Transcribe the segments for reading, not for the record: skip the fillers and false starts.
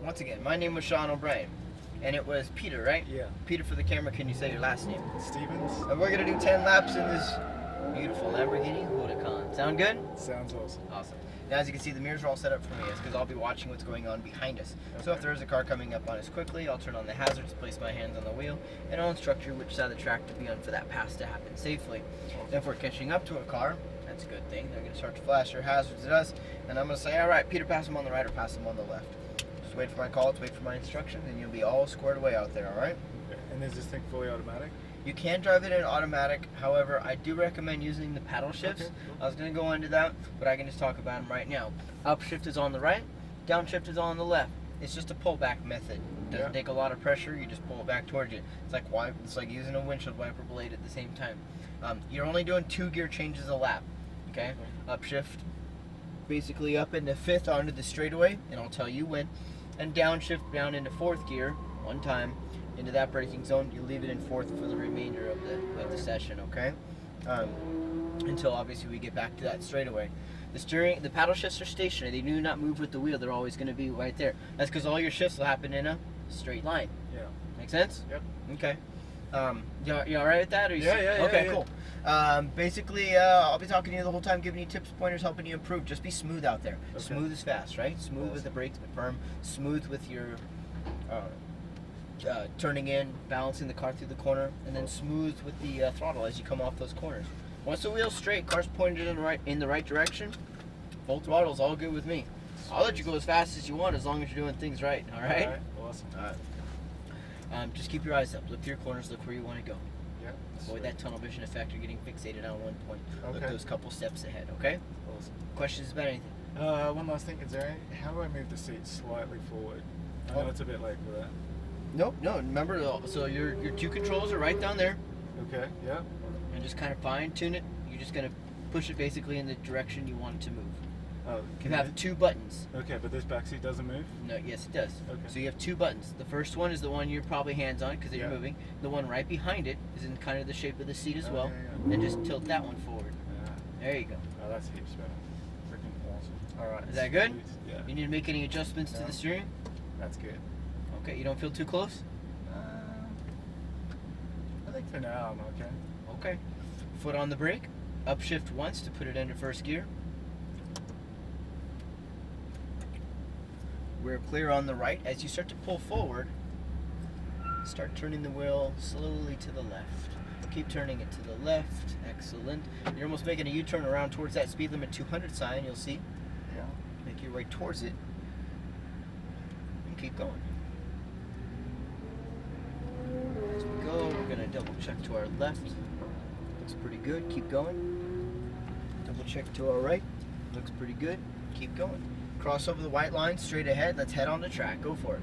Once again, my name was Sean O'Brien. And it was Peter, right? Yeah. Peter, for the camera, can you say your last name? Stevens? And we're going to do 10 laps in this beautiful Lamborghini Huracan. Sound good? Sounds awesome. Awesome. Now, as you can see, the mirrors are all set up for me. It's because I'll be watching what's going on behind us. Okay. So if there is a car coming up on us quickly, I'll turn on the hazards, place my hands on the wheel, and I'll instruct you which side of the track to be on for that pass to happen safely. Awesome. If we're catching up to a car, that's a good thing. They're going to start to flash their hazards at us, and I'm going to say, all right, Peter, pass them on the right or pass them on the left. Just wait for my call, wait for my instructions, and you'll be all squared away out there, all right? Okay. And is this thing fully automatic? You can drive it in automatic. However, I do recommend using the paddle shifts. Okay, cool. I was going to go into that, but I can just talk about them right now. Upshift is on the right, downshift is on the left. It's just a pullback method. It doesn't take a lot of pressure. You just pull it back towards you. It's like using a windshield wiper blade at the same time. You're only doing 2 gear changes a lap. Okay? Upshift, basically up into 5th onto the straightaway, and I'll tell you when. And downshift down into 4th gear, one time, into that braking zone. You leave it in 4th for the remainder of the session, okay? Until obviously we get back to that straightaway. The paddle shifts are stationary. They do not move with the wheel. They're always going to be right there. That's because all your shifts will happen in a straight line. Yeah. Make sense? Yep. Okay. You all right with that? Or Yeah. Okay, yeah. cool. Basically, I'll be talking to you the whole time, giving you tips, pointers, helping you improve. Just be smooth out there. Okay. Smooth is fast, right? Smooth with the brakes, but firm. Smooth with your turning in, balancing the car through the corner, and then smooth with the throttle as you come off those corners. Once the wheel's straight, car's pointed in the right direction, full throttle's all good with me. I'll let you go as fast as you want as long as you're doing things right, all right? All right. Awesome. All right. Just keep your eyes up. Look to your corners. Look where you want to go. Yeah. Avoid that tunnel vision effect. You're getting fixated on one point. Look Okay. those couple steps ahead, okay? Awesome. Questions about anything? One last thing. How do I move the seat slightly forward? I know it's a bit late for that. Nope, no. Remember, so your 2 controls are right down there. Okay. Yeah. And just kind of fine tune it. You're just going to push it basically in the direction you want it to move. Oh. You have 2 buttons. Okay, but this back seat doesn't move. No, yes, it does. Okay. So you have 2 buttons. The first one is the one you're probably hands on because you're moving. The one right behind it is in kind of the shape of the seat as well. Yeah. Then just tilt that one forward. There you go. Oh, that's heaps better. Freaking awesome. All right. Is that good? Yeah. You need to make any adjustments to the steering? That's good. Okay, you don't feel too close? I think for now I'm okay. Okay. Foot on the brake. Upshift once to put it into 1st gear. We're clear on the right. As you start to pull forward, start turning the wheel slowly to the left. Keep turning it to the left. Excellent. You're almost making a U-turn around towards that speed limit 200 sign, you'll see. Yeah. Make your way towards it. And keep going. As we go, we're going to double check to our left. Looks pretty good. Keep going. Double check to our right. Looks pretty good. Keep going. Cross over the white line, straight ahead. Let's head on the track. Go for it.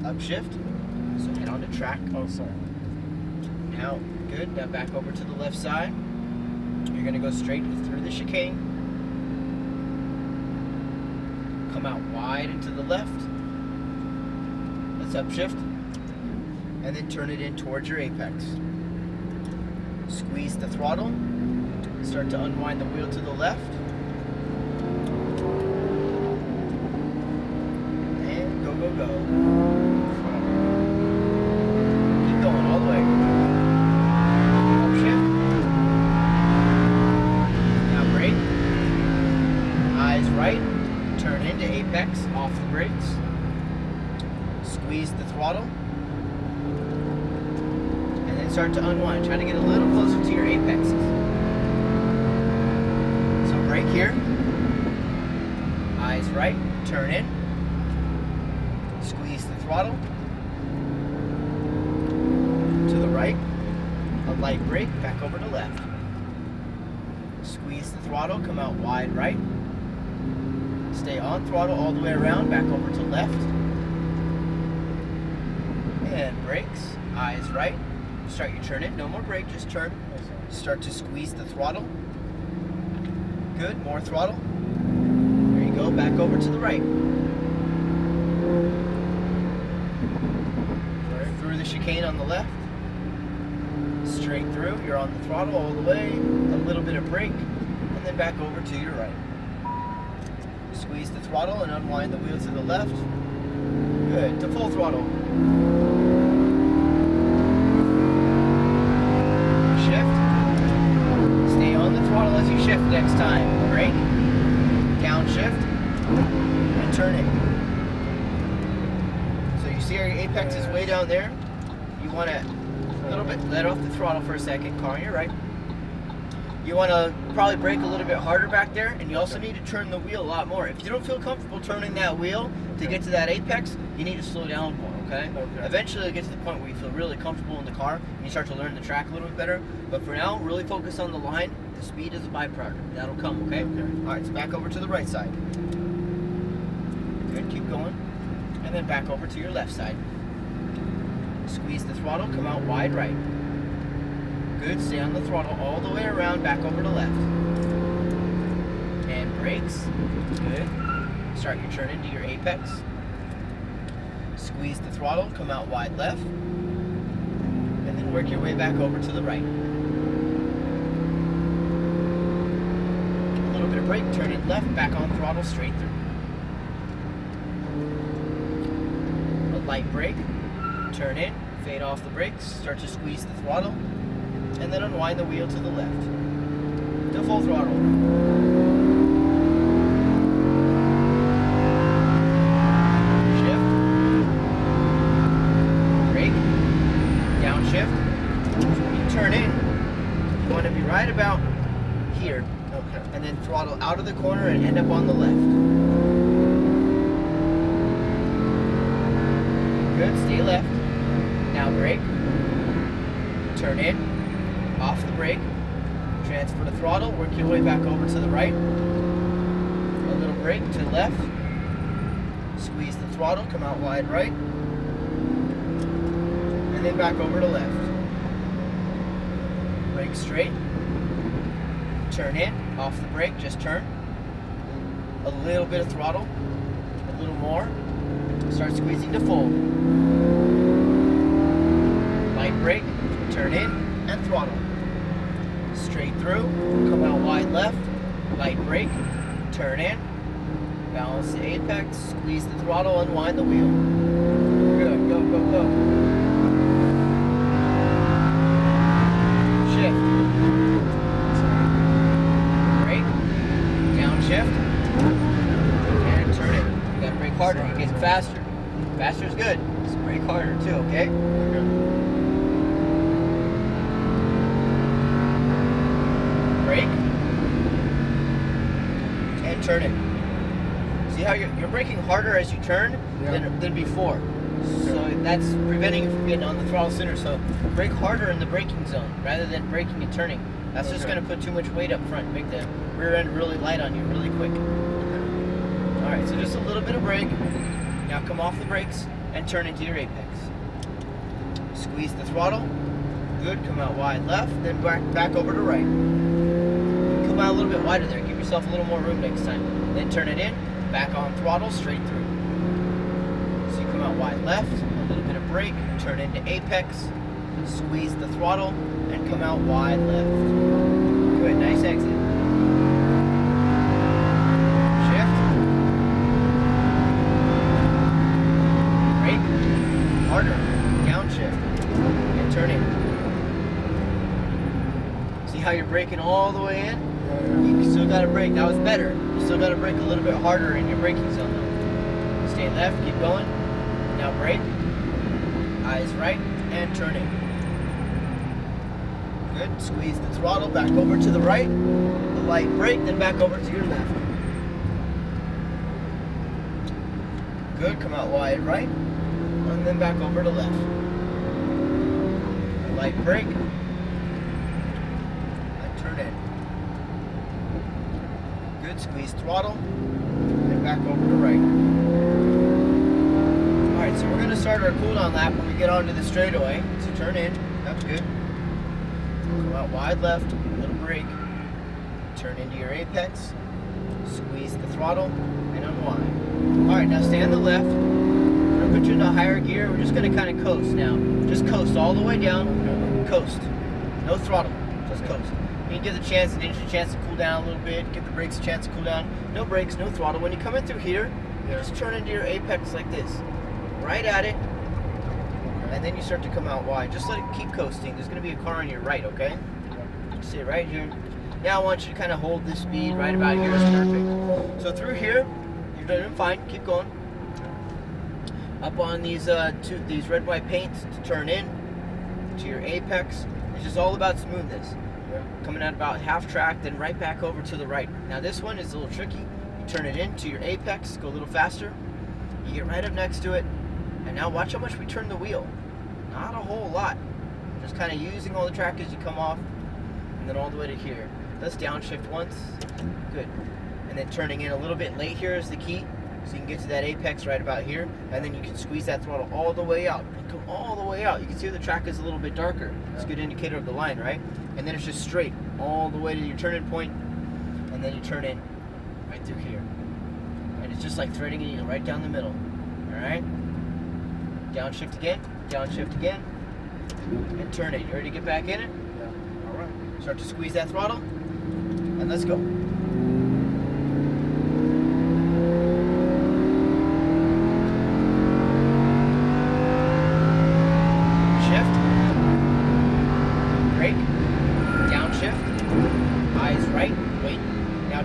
Upshift. So head on the track. Oh, sorry. Now, good. Now back over to the left side. You're going to go straight through the chicane. Come out wide and to the left. Let's upshift. And then turn it in towards your apex. Squeeze the throttle. Start to unwind the wheel to the left. And go, go, go. Keep going all the way. Upshift. Now brake. Eyes right. Turn into apex. Off the brakes. Squeeze the throttle. Start to unwind. Try to get a little closer to your apexes. So brake here. Eyes right. Turn in. Squeeze the throttle. To the right. A light brake. Back over to left. Squeeze the throttle. Come out wide right. Stay on throttle all the way around. Back over to left. And brakes. Eyes right. Start your turn in. No more brake, just turn. Start to squeeze the throttle. Good, more throttle. There you go, back over to the right. Through the chicane on the left. Straight through, you're on the throttle all the way. A little bit of brake, and then back over to your right. Squeeze the throttle and unwind the wheel to the left. Good. To full throttle. Shift. Stay on the throttle as you shift next time. Brake. Downshift. And turn it. So you see our apex is way down there. You want to a little bit let off the throttle for a second. Car on your right. You want to probably brake a little bit harder back there, and you also need to turn the wheel a lot more. If you don't feel comfortable turning that wheel to get to that apex, you need to slow down more, okay? Eventually, it'll get to the point where you feel really comfortable in the car, and you start to learn the track a little bit better. But for now, really focus on the line. The speed is a byproduct. That'll come, okay? All right, so back over to the right side. Good, keep going. And then back over to your left side. Squeeze the throttle, come out wide right. Good, stay on the throttle all the way around, back over to left. And brakes, good. Start your turn into your apex. Squeeze the throttle, come out wide left. And then work your way back over to the right. A little bit of brake, turn it left, back on throttle, straight through. A light brake, turn in, fade off the brakes, start to squeeze the throttle. And then unwind the wheel to the left. To full throttle. Shift. Brake. Downshift. When you turn in, you want to be right about here. Okay. And then throttle out of the corner and end up on the left. Good, stay left. Now brake. Turn in. Off the brake, transfer the throttle, work your way back over to the right, a little brake to the left, squeeze the throttle, come out wide right, and then back over to left. Brake straight, turn in, off the brake, just turn, a little bit of throttle, a little more, start squeezing to full. Light brake, turn in, and throttle. Straight through, come out wide left, light brake, turn in, balance the apex, squeeze the throttle, unwind the wheel. Good, go, go, go. Shift. Brake, downshift, and turn it. You gotta brake harder, you're getting faster. Faster is good, so brake harder too, okay? Brake and turn it. See how you're braking harder as you turn than before. So that's preventing you from getting on the throttle sooner. So brake harder in the braking zone rather than braking and turning. That's just going to put too much weight up front, make the rear end really light on you really quick. All right, so just a little bit of brake. Now come off the brakes and turn into your apex. Squeeze the throttle. Good, come out wide left, then back over to right. Come out a little bit wider there. Give yourself a little more room next time. Then turn it in, back on throttle, straight through. So you come out wide left, a little bit of brake, turn into apex, squeeze the throttle, and come out wide left. Good, nice exit. Shift. Brake. Harder. Downshift. And turn in. See how you're braking all the way in? You still got to brake. That was better. You still got to brake a little bit harder in your braking zone though. Stay left, keep going. Now brake. Eyes right, and turn in. Good. Squeeze the throttle back over to the right. The light brake, then back over to your left. Good. Come out wide right, and then back over to left. The light brake. Turn in. Good, squeeze throttle, and back over to right. Alright, so we're going to start our cooldown lap when we get onto the straightaway. So turn in, that's good. Come out wide left, little brake. Turn into your apex. Squeeze the throttle, and unwind. Alright, now stay on the left. We're going to put you into higher gear. We're just going to kind of coast now. Just coast all the way down. Coast. No throttle, just coast. You give the engine a chance to cool down a little bit, give the brakes a chance to cool down. No brakes, no throttle. When you come in through here, you just turn into your apex like this. right at it, and then you start to come out wide. Just let it keep coasting. There's going to be a car on your right, okay? Stay right here. Now I want you to kind of hold this speed right about here. Is perfect. So through here, you're doing fine. Keep going. Up on these red white paints to turn in to your apex. It's just all about smoothness. Coming out about half track, then right back over to the right. Now this one is a little tricky. You turn it into your apex, go a little faster. You get right up next to it, and now watch how much we turn the wheel. Not a whole lot. Just kind of using all the track as you come off, and then all the way to here. Let's downshift once. Good. And then turning in a little bit late here is the key. So you can get to that apex right about here, and then you can squeeze that throttle all the way out. Come all the way out. You can see the track is a little bit darker. It's a good indicator of the line, right? And then it's just straight all the way to your turning point, and then you turn in right through here. And it's just like threading a needle right down the middle. All right? Downshift again, and turn it. You ready to get back in it? Yeah. All right. Start to squeeze that throttle, and let's go.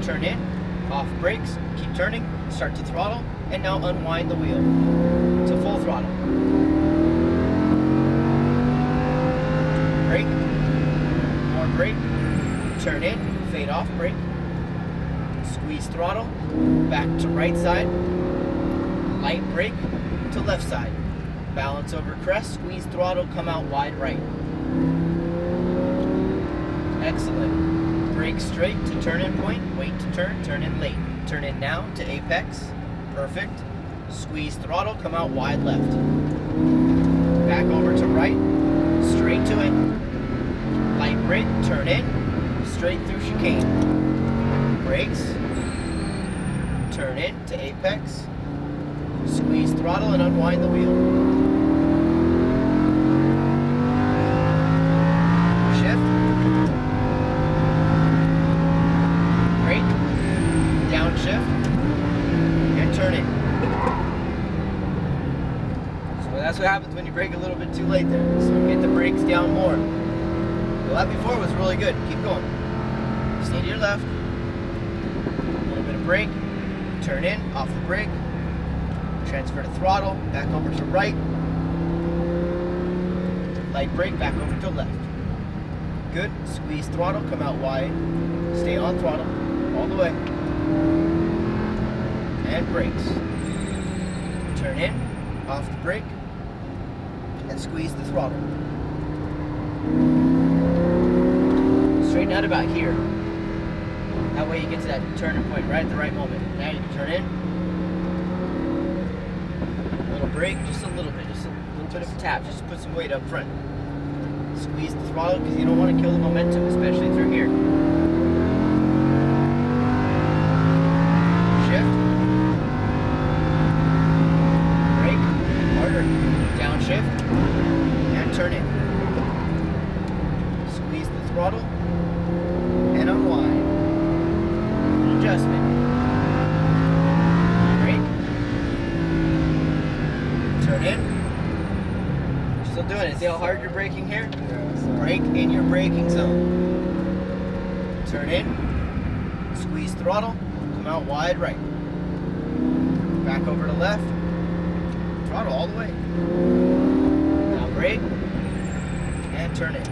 Turn in, off brakes, keep turning, start to throttle, and now unwind the wheel to full throttle. Brake, more brake, turn in, fade off brake, squeeze throttle, back to right side, light brake to left side, balance over crest, squeeze throttle, come out wide right. Excellent. Brake straight to turn-in point, wait to turn in late. Turn in now to apex, perfect. Squeeze throttle, come out wide left. Back over to right, straight to it. Light brake, turn in, straight through chicane. Brakes, turn in to apex. Squeeze throttle and unwind the wheel. That's what happens when you brake a little bit too late there. So get the brakes down more. Well, that before was really good. Keep going. Stay to your left. A little bit of brake. Turn in, off the brake. Transfer to throttle, back over to right. Light brake, back over to left. Good. Squeeze throttle, come out wide. Stay on throttle all the way. And brakes. Turn in, off the brake. And squeeze the throttle. Straighten out about here. That way you get to that turning point right at the right moment. Now you can turn in. A little brake, just a little bit of a tap, just to put some weight up front. Squeeze the throttle because you don't want to kill the momentum, especially through here. Shift. Brake. Harder. Downshift. And turn in. Squeeze the throttle. And unwind. An adjustment. Brake. Turn in. Still doing it. See how hard you're braking here? Brake in your braking zone. Turn in. Squeeze throttle. Come out wide right. Back over to left. Throttle all the way. Now brake. And turn in.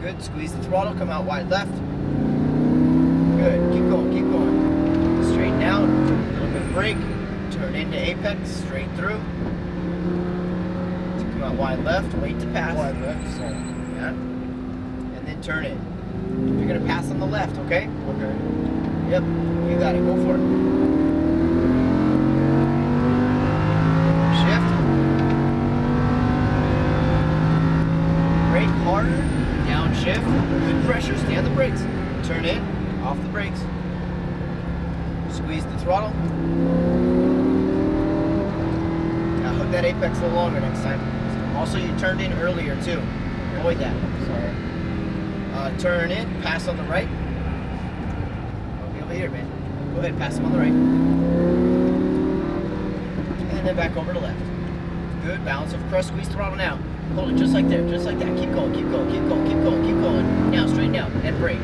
Good. Squeeze the throttle. Come out wide left. Good. Keep going. Keep going. Straighten out. A little bit of brake. Turn into apex. Straight through. Come out wide left. Wait to pass. Wide left. Sorry. Yeah. And then turn in. You're gonna pass on the left. Okay. Okay. Yep. You got it. Go for it. Harder, downshift, good pressure, stay on the brakes. Turn in, off the brakes. Squeeze the throttle. Now hook that apex a little longer next time. Also, you turned in earlier too. Avoid that. Sorry. Turn in, pass on the right. I'll be over here, man. Go ahead, pass them on the right. And then way back over to left. Good, balance of cross, squeeze throttle now. Hold it just like there, just like that. Keep going, keep going, keep going, keep going, keep going. Now, straighten out and brake.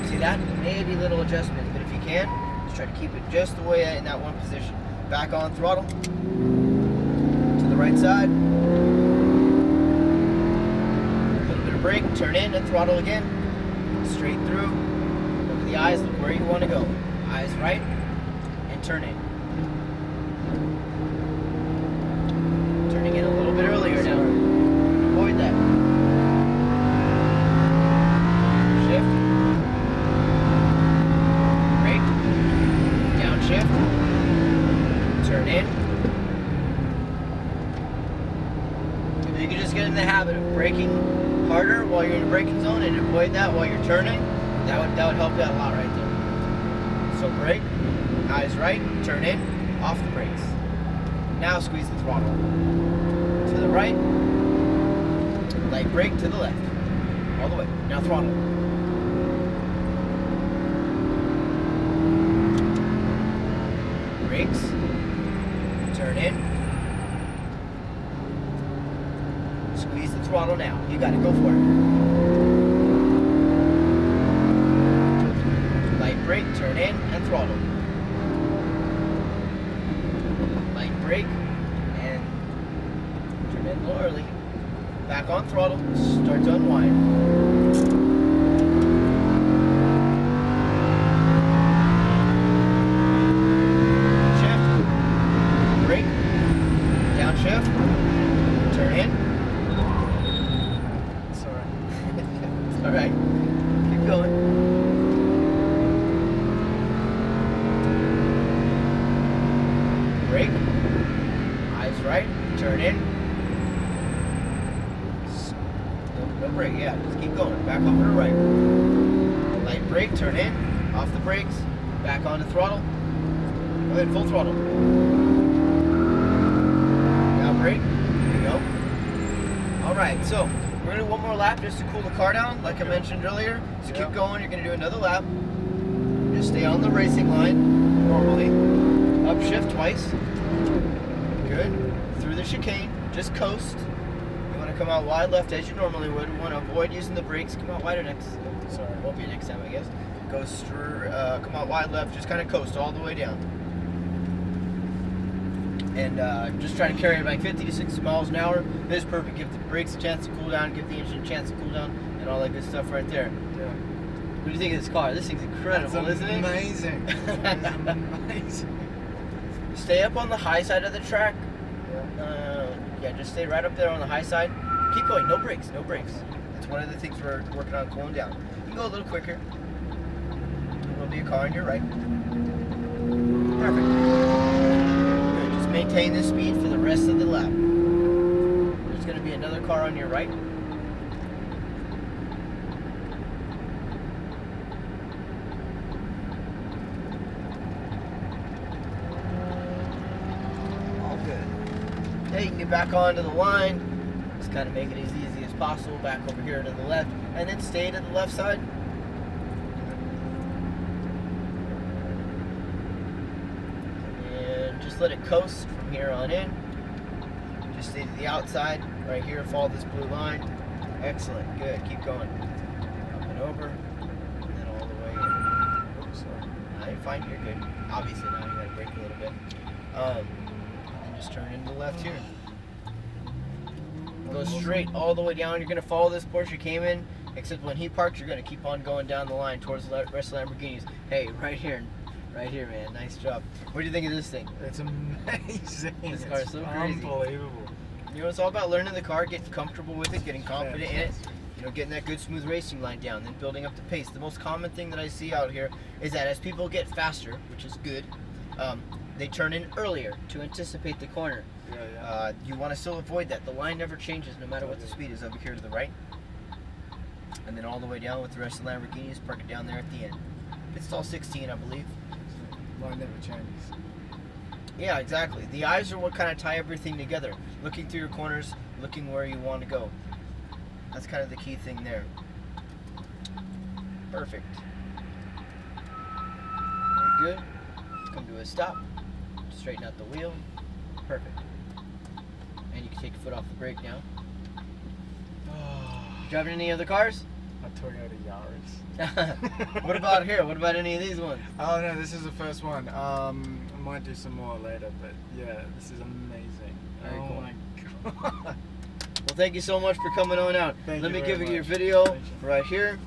See that? Maybe little adjustments, but if you can, just try to keep it just the way in that one position. Back on throttle. To the right side. A little bit of brake, turn in and throttle again. Straight through. Look at the eyes, look where you want to go. Eyes right and turn in. Turning in a little bit earlier now. Avoid that. Shift. Brake. Downshift. Turn in. If you can just get in the habit of braking harder while you're in the braking zone and avoid that while you're turning, that would help you out a lot right there. So brake, eyes right, turn in, off the brakes. Now squeeze the throttle. To the right, light brake to the left. All the way. Now throttle. Brakes. Turn in. Squeeze the throttle now. You got it. Go for it. Light brake, turn in, and throttle. Light brake, and turn in a little early. Back on throttle, start to unwind. Shift, brake, downshift, turn in. It's alright. It's alright. Keep going. Brake, eyes right, turn in. No brake, yeah, just keep going. Back over to right. Light brake, turn in, off the brakes, back on the throttle. Go ahead, full throttle. Now brake, there you go. Alright, so we're gonna do one more lap just to cool the car down, like I mentioned earlier. So keep going, you're gonna do another lap. Just stay on the racing line, normally. Upshift twice. Good. Through the chicane, just coast. You want to come out wide left as you normally would. We want to avoid using the brakes. Come out wider next. Sorry, it won't be next time, I guess. Go through, come out wide left, just kind of coast all the way down. And just try to carry it like 50 to 60 miles an hour. This is perfect. Give the brakes a chance to cool down, give the engine a chance to cool down, and all that good stuff right there. Yeah. What do you think of this car? This thing's incredible, isn't it? Amazing. It's amazing. Stay up on the high side of the track. Yeah. Yeah, just stay right up there on the high side. Keep going, no brakes, no brakes. That's one of the things we're working on cooling down. You can go a little quicker. There will be a car on your right. Perfect. Good, just maintain this speed for the rest of the lap. There's going to be another car on your right. Okay, you can get back onto the line. Just kind of make it as easy as possible. Back over here to the left, and then stay to the left side. And just let it coast from here on in. Just stay to the outside, right here. Follow this blue line. Excellent. Good. Keep going. Up and over, and then all the way in. Oops, sorry. No, you're fine. You're good. Obviously now you gotta brake a little bit. Just turn into the left here. Go straight all the way down. You're going to follow this Porsche Cayman, except when he parks, you're going to keep on going down the line towards the rest of the Lamborghinis. Hey, right here, man. Nice job. What do you think of this thing? It's amazing. This car is so crazy. Unbelievable. You know, it's all about learning the car, getting comfortable with it, getting confident in it. You know, getting that good smooth racing line down, then building up the pace. The most common thing that I see out here is that as people get faster, which is good, they turn in earlier to anticipate the corner. Yeah. You want to still avoid that. The line never changes no matter what the speed is over here to the right. And then all the way down with the rest of the Lamborghinis, park it down there at the end. It's all 16, I believe. Line never changes. Yeah, exactly. The eyes are what kind of tie everything together. Looking through your corners, looking where you want to go. That's kind of the key thing there. Perfect. Very good. Let's come to a stop. Straighten out the wheel. Perfect. And you can take your foot off the brake now. Driving any other cars? A Toyota Yaris. What about here? What about any of these ones? Oh no, this is the first one. I might do some more later, but yeah, this is amazing. Very oh cool. my god. Well, thank you so much for coming on out. Thank Let you me very give you your much. video Thank you. right here.